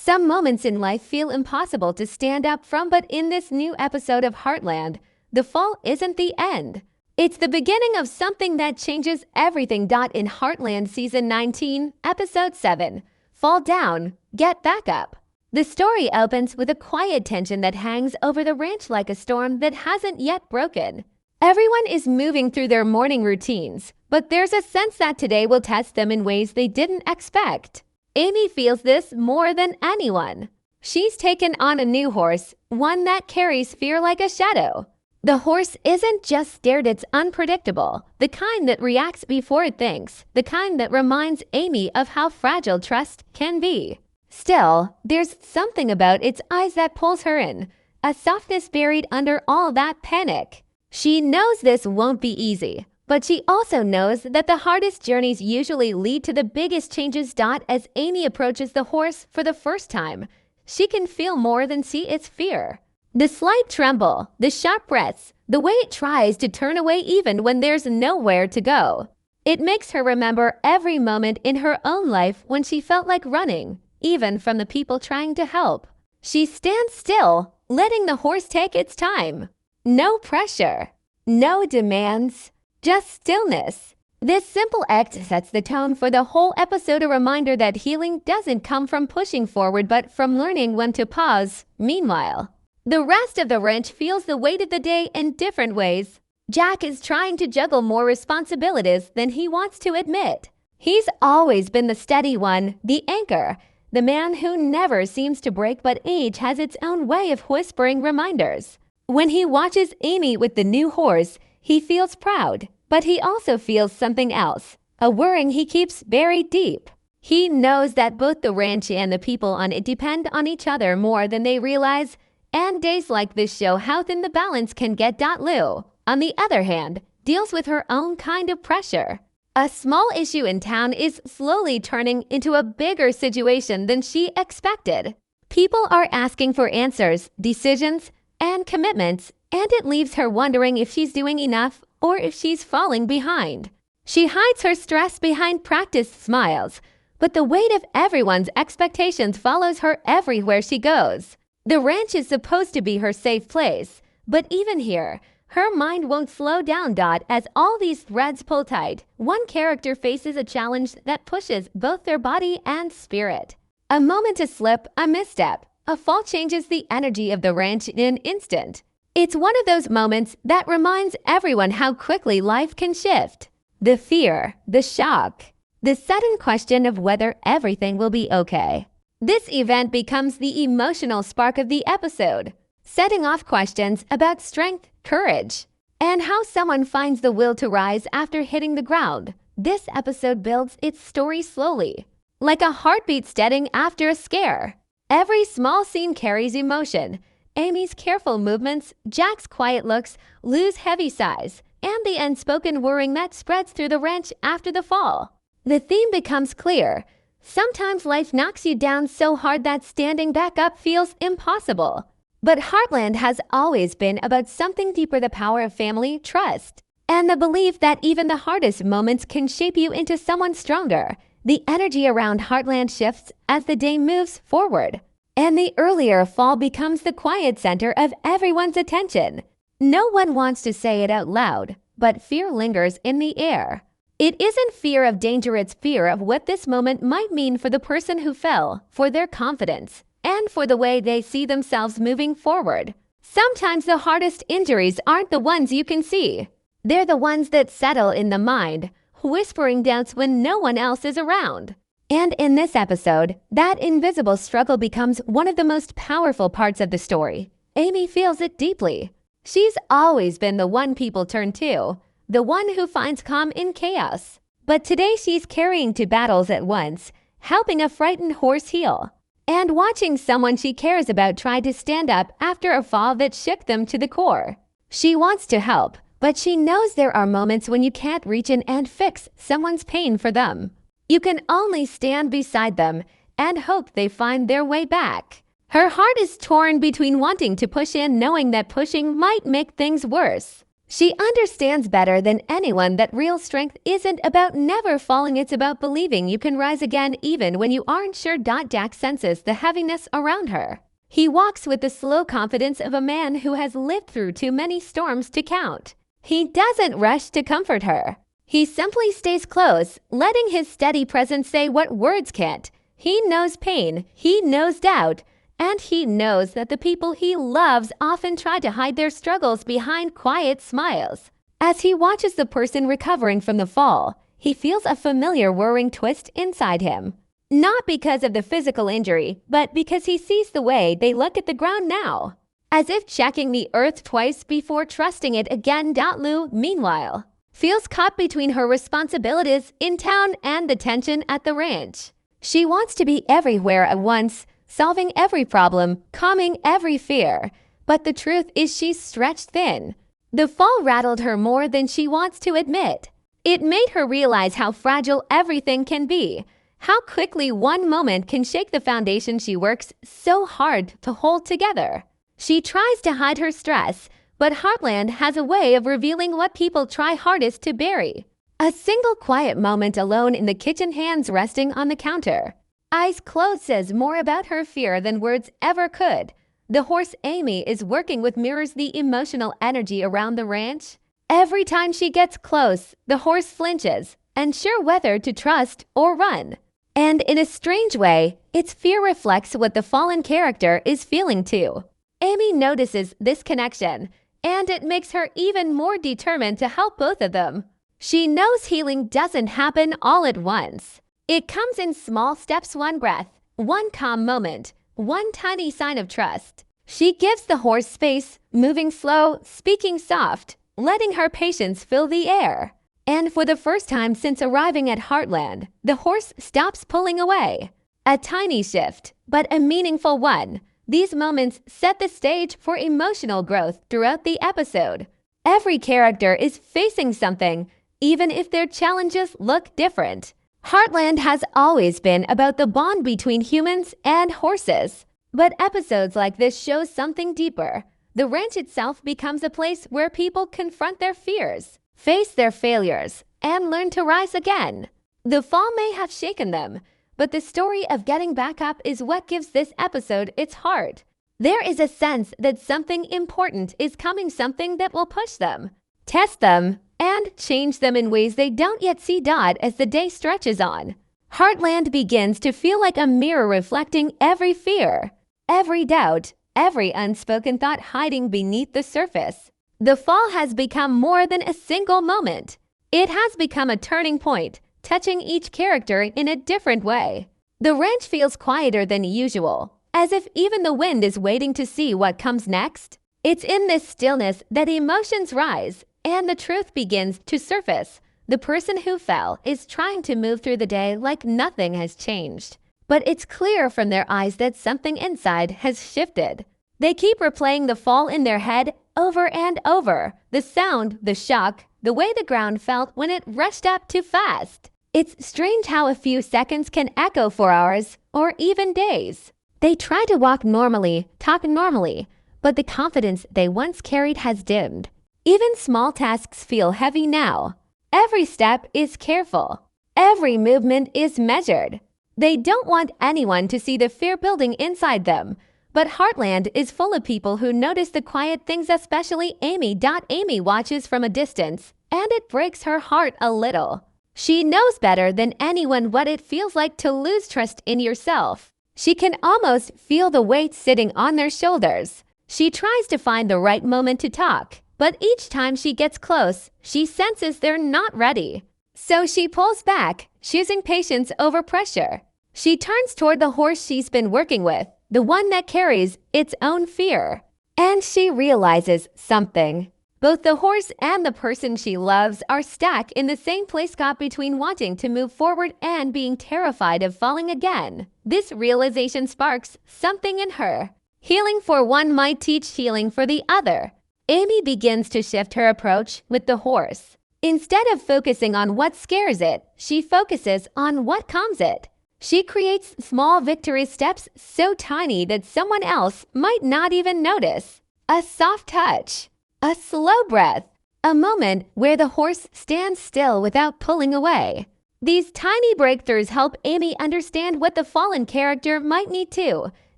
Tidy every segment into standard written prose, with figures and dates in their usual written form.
Some moments in life feel impossible to stand up from, but in this new episode of Heartland, the fall isn't the end. It's the beginning of something that changes everything. In Heartland Season 19, Episode 7, Fall Down, Get Back Up. The story opens with a quiet tension that hangs over the ranch like a storm that hasn't yet broken. Everyone is moving through their morning routines, but there's a sense that today will test them in ways they didn't expect. Amy feels this more than anyone. She's taken on a new horse, one that carries fear like a shadow. The horse isn't just scared, it's unpredictable. The kind that reacts before it thinks. The kind that reminds Amy of how fragile trust can be. Still, there's something about its eyes that pulls her in. A softness buried under all that panic. She knows this won't be easy. But she also knows that the hardest journeys usually lead to the biggest changes. As Amy approaches the horse for the first time, she can feel more than see its fear. The slight tremble, the sharp breaths, the way it tries to turn away even when there's nowhere to go. It makes her remember every moment in her own life when she felt like running, even from the people trying to help. She stands still, letting the horse take its time. No pressure, no demands. Just stillness. This simple act sets the tone for the whole episode, a reminder that healing doesn't come from pushing forward but from learning when to pause. Meanwhile, the rest of the ranch feels the weight of the day in different ways. Jack is trying to juggle more responsibilities than he wants to admit. He's always been the steady one, the anchor, the man who never seems to break, but age has its own way of whispering reminders. When he watches Amy with the new horse, he feels proud. But he also feels something else, a worrying he keeps buried deep. He knows that both the ranch and the people on it depend on each other more than they realize, and days like this show how thin the balance can get. Lou, on the other hand, deals with her own kind of pressure. A small issue in town is slowly turning into a bigger situation than she expected. People are asking for answers, decisions, and commitments, and it leaves her wondering if she's doing enough or if she's falling behind. She hides her stress behind practiced smiles, but the weight of everyone's expectations follows her everywhere she goes. The ranch is supposed to be her safe place, but even here, her mind won't slow down. As all these threads pull tight, one character faces a challenge that pushes both their body and spirit. A moment to slip, a misstep, a fall changes the energy of the ranch in an instant. It's one of those moments that reminds everyone how quickly life can shift. The fear, the shock, the sudden question of whether everything will be okay. This event becomes the emotional spark of the episode, setting off questions about strength, courage, and how someone finds the will to rise after hitting the ground. This episode builds its story slowly, like a heartbeat steadying after a scare. Every small scene carries emotion. Amy's careful movements, Jack's quiet looks, Lou's heavy sighs, and the unspoken worrying that spreads through the ranch after the fall. The theme becomes clear. Sometimes life knocks you down so hard that standing back up feels impossible. But Heartland has always been about something deeper: the power of family, trust, and the belief that even the hardest moments can shape you into someone stronger. The energy around Heartland shifts as the day moves forward, and the earlier fall becomes the quiet center of everyone's attention. No one wants to say it out loud, but fear lingers in the air. It isn't fear of danger, it's fear of what this moment might mean for the person who fell, for their confidence, and for the way they see themselves moving forward. Sometimes the hardest injuries aren't the ones you can see. They're the ones that settle in the mind, whispering doubts when no one else is around. And in this episode, that invisible struggle becomes one of the most powerful parts of the story. Amy feels it deeply. She's always been the one people turn to, the one who finds calm in chaos. But today she's carrying two battles at once, helping a frightened horse heal, and watching someone she cares about try to stand up after a fall that shook them to the core. She wants to help, but she knows there are moments when you can't reach in and fix someone's pain for them. You can only stand beside them and hope they find their way back. Her heart is torn between wanting to push in, knowing that pushing might make things worse. She understands better than anyone that real strength isn't about never falling, it's about believing you can rise again even when you aren't sure. Jack senses the heaviness around her. He walks with the slow confidence of a man who has lived through too many storms to count. He doesn't rush to comfort her. He simply stays close, letting his steady presence say what words can't. He knows pain, he knows doubt, and he knows that the people he loves often try to hide their struggles behind quiet smiles. As he watches the person recovering from the fall, he feels a familiar whirring twist inside him. Not because of the physical injury, but because he sees the way they look at the ground now, as if checking the earth twice before trusting it again. Lu, meanwhile, feels caught between her responsibilities in town and the tension at the ranch. She wants to be everywhere at once, solving every problem, calming every fear. But the truth is she's stretched thin. The fall rattled her more than she wants to admit. It made her realize how fragile everything can be, how quickly one moment can shake the foundation she works so hard to hold together. She tries to hide her stress, but Heartland has a way of revealing what people try hardest to bury. A single quiet moment alone in the kitchen, hands resting on the counter, eyes closed, says more about her fear than words ever could. The horse Amy is working with mirrors the emotional energy around the ranch. Every time she gets close, the horse flinches, unsure whether to trust or run. And in a strange way, its fear reflects what the fallen character is feeling too. Amy notices this connection, and it makes her even more determined to help both of them. She knows healing doesn't happen all at once. It comes in small steps, one breath, one calm moment, one tiny sign of trust. She gives the horse space, moving slow, speaking soft, letting her patience fill the air. And for the first time since arriving at Heartland, the horse stops pulling away. A tiny shift, but a meaningful one. These moments set the stage for emotional growth throughout the episode. Every character is facing something, even if their challenges look different. Heartland has always been about the bond between humans and horses. But episodes like this show something deeper. The ranch itself becomes a place where people confront their fears, face their failures, and learn to rise again. The fall may have shaken them, but the story of getting back up is what gives this episode its heart. There is a sense that something important is coming, something that will push them, test them, and change them in ways they don't yet see. As the day stretches on, Heartland begins to feel like a mirror reflecting every fear, every doubt, every unspoken thought hiding beneath the surface. The fall has become more than a single moment. It has become a turning point, touching each character in a different way. The ranch feels quieter than usual, as if even the wind is waiting to see what comes next. It's in this stillness that emotions rise and the truth begins to surface. The person who fell is trying to move through the day like nothing has changed. But it's clear from their eyes that something inside has shifted. They keep replaying the fall in their head over and over. The sound, the shock, the way the ground felt when it rushed up too fast. It's strange how a few seconds can echo for hours or even days. They try to walk normally, talk normally, but the confidence they once carried has dimmed. Even small tasks feel heavy now. Every step is careful. Every movement is measured. They don't want anyone to see the fear building inside them. But Heartland is full of people who notice the quiet things, especially Amy. Amy watches from a distance, and it breaks her heart a little. She knows better than anyone what it feels like to lose trust in yourself. She can almost feel the weight sitting on their shoulders. She tries to find the right moment to talk, but each time she gets close, she senses they're not ready. So she pulls back, choosing patience over pressure. She turns toward the horse she's been working with, the one that carries its own fear. And she realizes something. Both the horse and the person she loves are stuck in the same place, caught between wanting to move forward and being terrified of falling again. This realization sparks something in her. Healing for one might teach healing for the other. Amy begins to shift her approach with the horse. Instead of focusing on what scares it, she focuses on what calms it. She creates small victory steps so tiny that someone else might not even notice. A soft touch, a slow breath, a moment where the horse stands still without pulling away. These tiny breakthroughs help Amy understand what the fallen character might need too.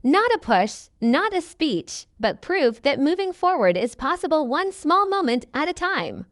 Not a push, not a speech, but proof that moving forward is possible one small moment at a time.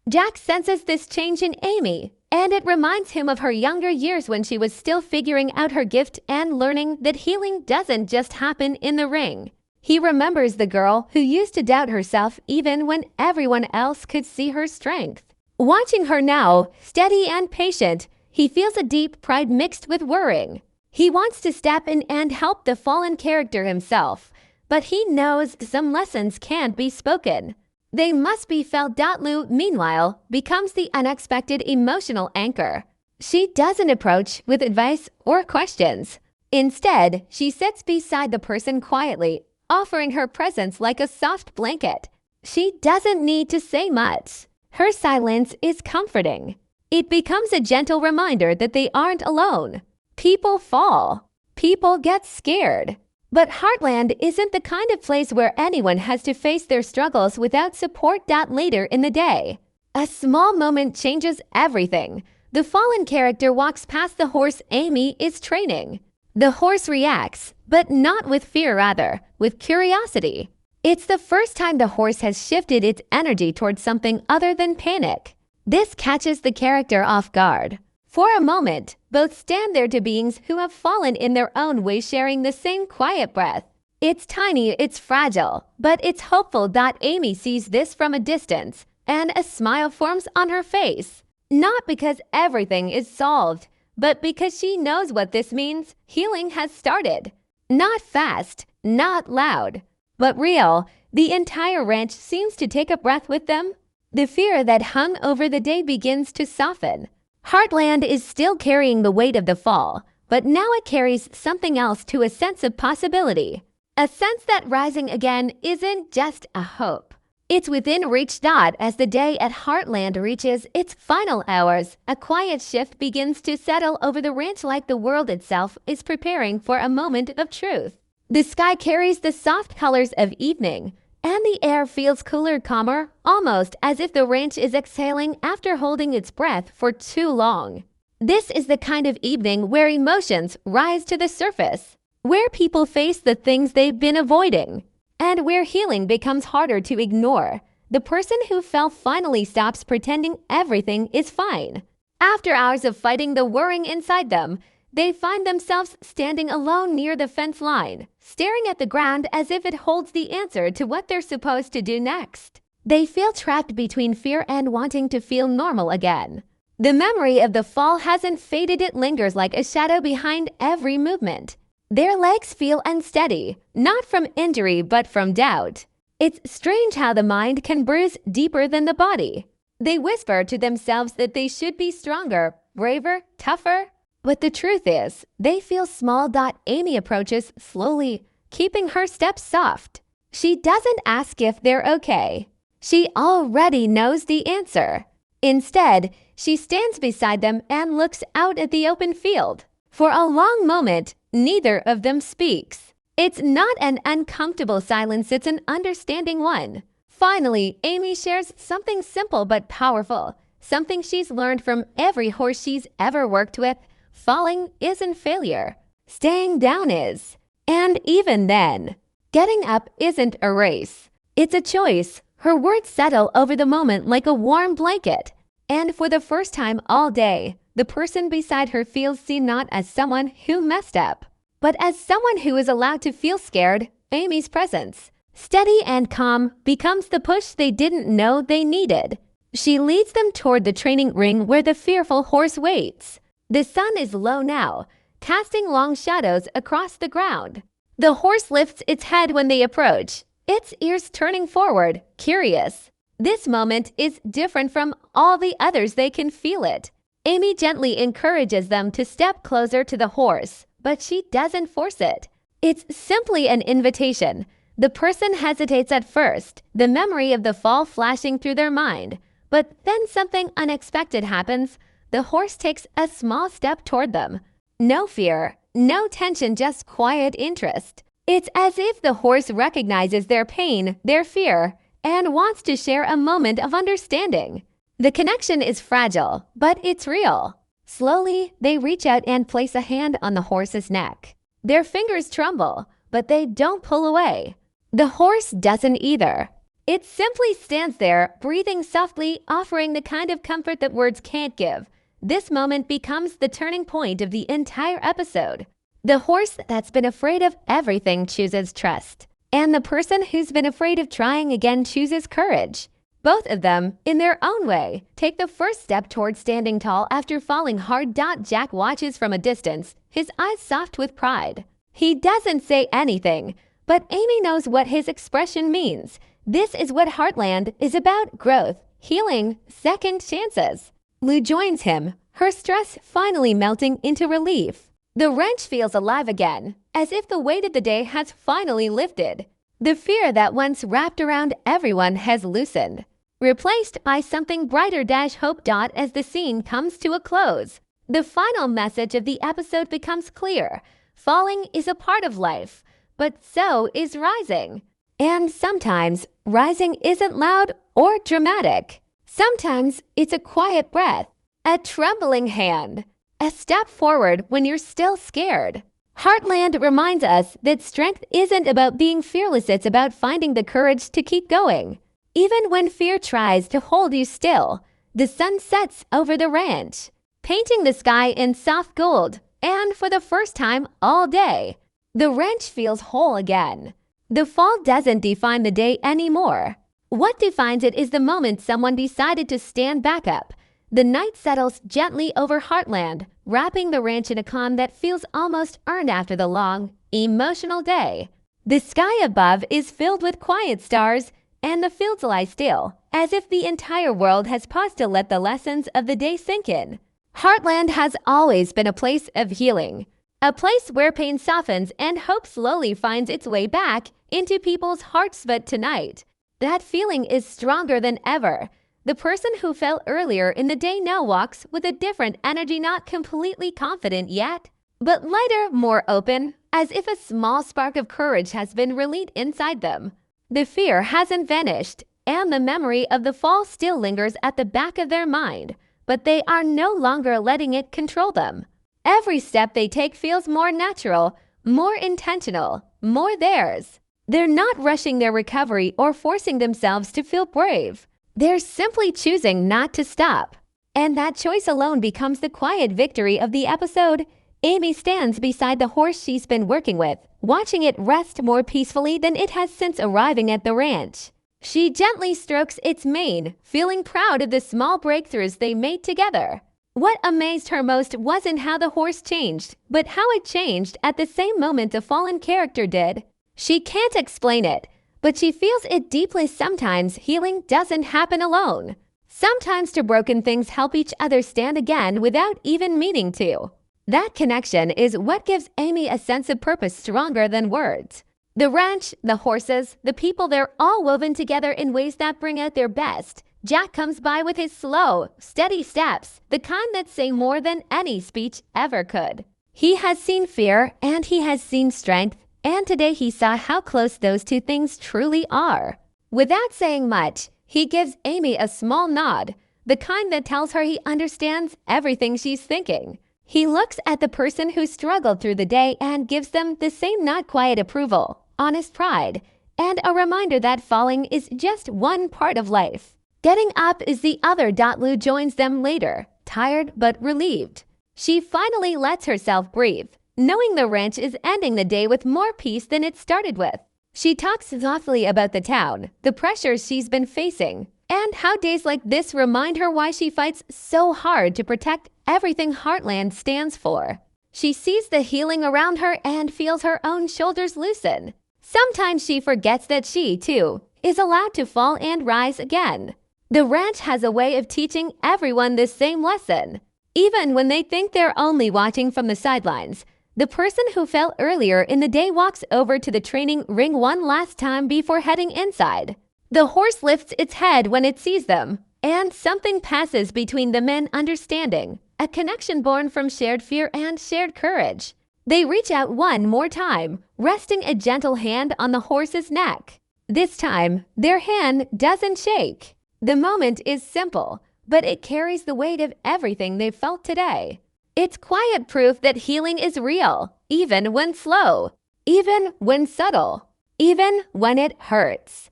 Jack senses this change in Amy, and it reminds him of her younger years when she was still figuring out her gift and learning that healing doesn't just happen in the ring. He remembers the girl who used to doubt herself even when everyone else could see her strength. Watching her now, steady and patient, he feels a deep pride mixed with worrying. He wants to step in and help the fallen character himself, but he knows some lessons can't be spoken. They must be felt. Lou, meanwhile, becomes the unexpected emotional anchor. She doesn't approach with advice or questions. Instead, she sits beside the person quietly, offering her presence like a soft blanket. She doesn't need to say much. Her silence is comforting. It becomes a gentle reminder that they aren't alone. People fall. People get scared. But Heartland isn't the kind of place where anyone has to face their struggles without support. Later in the day, a small moment changes everything. The fallen character walks past the horse Amy is training. The horse reacts, but not with fear, rather, with curiosity. It's the first time the horse has shifted its energy towards something other than panic. This catches the character off guard. For a moment, both stand there to beings who have fallen in their own way, sharing the same quiet breath. It's tiny, it's fragile, but it's hopeful. Amy sees this from a distance, and a smile forms on her face. Not because everything is solved, but because she knows what this means. Healing has started. Not fast, not loud, but real. The entire ranch seems to take a breath with them. The fear that hung over the day begins to soften. Heartland is still carrying the weight of the fall, but now it carries something else, to a sense of possibility. A sense that rising again isn't just a hope. It's within reach. As the day at Heartland reaches its final hours, a quiet shift begins to settle over the ranch, like the world itself is preparing for a moment of truth. The sky carries the soft colors of evening, and the air feels cooler, calmer, almost as if the ranch is exhaling after holding its breath for too long. This is the kind of evening where emotions rise to the surface, where people face the things they've been avoiding, and where healing becomes harder to ignore. The person who fell finally stops pretending everything is fine. After hours of fighting the worrying inside them, they find themselves standing alone near the fence line, staring at the ground as if it holds the answer to what they're supposed to do next. They feel trapped between fear and wanting to feel normal again. The memory of the fall hasn't faded. It lingers like a shadow behind every movement. Their legs feel unsteady, not from injury but from doubt. It's strange how the mind can bruise deeper than the body. They whisper to themselves that they should be stronger, braver, tougher. But the truth is, they feel small. Amy approaches slowly, keeping her steps soft. She doesn't ask if they're okay. She already knows the answer. Instead, she stands beside them and looks out at the open field. For a long moment, neither of them speaks. It's not an uncomfortable silence, it's an understanding one. Finally, Amy shares something simple but powerful, something she's learned from every horse she's ever worked with. Falling isn't failure. Staying down is. And even then, getting up isn't a race. It's a choice. Her words settle over the moment like a warm blanket. And for the first time all day, the person beside her feels seen, not as someone who messed up, but as someone who is allowed to feel scared. Amy's presence, steady and calm, becomes the push they didn't know they needed. She leads them toward the training ring where the fearful horse waits. The sun is low now, casting long shadows across the ground. The horse lifts its head when they approach, its ears turning forward, curious. This moment is different from all the others. They can feel it. Amy gently encourages them to step closer to the horse, but she doesn't force it. It's simply an invitation. The person hesitates at first, the memory of the fall flashing through their mind. But then something unexpected happens. The horse takes a small step toward them. No fear, no tension, just quiet interest. It's as if the horse recognizes their pain, their fear, and wants to share a moment of understanding. The connection is fragile, but it's real. Slowly, they reach out and place a hand on the horse's neck. Their fingers tremble, but they don't pull away. The horse doesn't either. It simply stands there, breathing softly, offering the kind of comfort that words can't give. This moment becomes the turning point of the entire episode. The horse that's been afraid of everything chooses trust, and the person who's been afraid of trying again chooses courage. Both of them, in their own way, take the first step toward standing tall after falling hard. Jack watches from a distance, his eyes soft with pride. He doesn't say anything, but Amy knows what his expression means. This is what Heartland is about: growth, healing, second chances. Lou joins him, her stress finally melting into relief. The ranch feels alive again, as if the weight of the day has finally lifted. The fear that once wrapped around everyone has loosened, replaced by something brighter. Hope. As the scene comes to a close, the final message of the episode becomes clear. Falling is a part of life, but so is rising. And sometimes rising isn't loud or dramatic. Sometimes it's a quiet breath, a trembling hand, a step forward when you're still scared. Heartland reminds us that strength isn't about being fearless, it's about finding the courage to keep going. Even when fear tries to hold you still, the sun sets over the ranch, painting the sky in soft gold, and for the first time all day, the ranch feels whole again. The fall doesn't define the day anymore. What defines it is the moment someone decided to stand back up. The night settles gently over Heartland, wrapping the ranch in a calm that feels almost earned after the long, emotional day. The sky above is filled with quiet stars, and the fields lie still, as if the entire world has paused to let the lessons of the day sink in. Heartland has always been a place of healing, a place where pain softens and hope slowly finds its way back into people's hearts. But tonight, that feeling is stronger than ever. The person who fell earlier in the day now walks with a different energy, not completely confident yet, but lighter, more open, as if a small spark of courage has been relit inside them. The fear hasn't vanished, and the memory of the fall still lingers at the back of their mind, but they are no longer letting it control them. Every step they take feels more natural, more intentional, more theirs. They're not rushing their recovery or forcing themselves to feel brave. They're simply choosing not to stop. And that choice alone becomes the quiet victory of the episode. Amy stands beside the horse she's been working with, watching it rest more peacefully than it has since arriving at the ranch. She gently strokes its mane, feeling proud of the small breakthroughs they made together. What amazed her most wasn't how the horse changed, but how it changed at the same moment a fallen character did. She can't explain it, but she feels it deeply. Sometimes healing doesn't happen alone. Sometimes two broken things help each other stand again without even meaning to. That connection is what gives Amy a sense of purpose stronger than words. The ranch, the horses, the people, they're all woven together in ways that bring out their best. Jack comes by with his slow, steady steps, the kind that say more than any speech ever could. He has seen fear and he has seen strength, and today he saw how close those two things truly are. Without saying much, he gives Amy a small nod, the kind that tells her he understands everything she's thinking. He looks at the person who struggled through the day and gives them the same nod: quiet approval, honest pride, and a reminder that falling is just one part of life. Getting up is the other. Lou joins them later, tired but relieved. She finally lets herself breathe, knowing the ranch is ending the day with more peace than it started with. She talks softly about the town, the pressures she's been facing, and how days like this remind her why she fights so hard to protect everything Heartland stands for. She sees the healing around her and feels her own shoulders loosen. Sometimes she forgets that she, too, is allowed to fall and rise again. The ranch has a way of teaching everyone this same lesson. Even when they think they're only watching from the sidelines, the person who fell earlier in the day walks over to the training ring one last time before heading inside. The horse lifts its head when it sees them, and something passes between the men, understanding, a connection born from shared fear and shared courage. They reach out one more time, resting a gentle hand on the horse's neck. This time, their hand doesn't shake. The moment is simple, but it carries the weight of everything they've felt today. It's quiet proof that healing is real, even when slow, even when subtle, even when it hurts.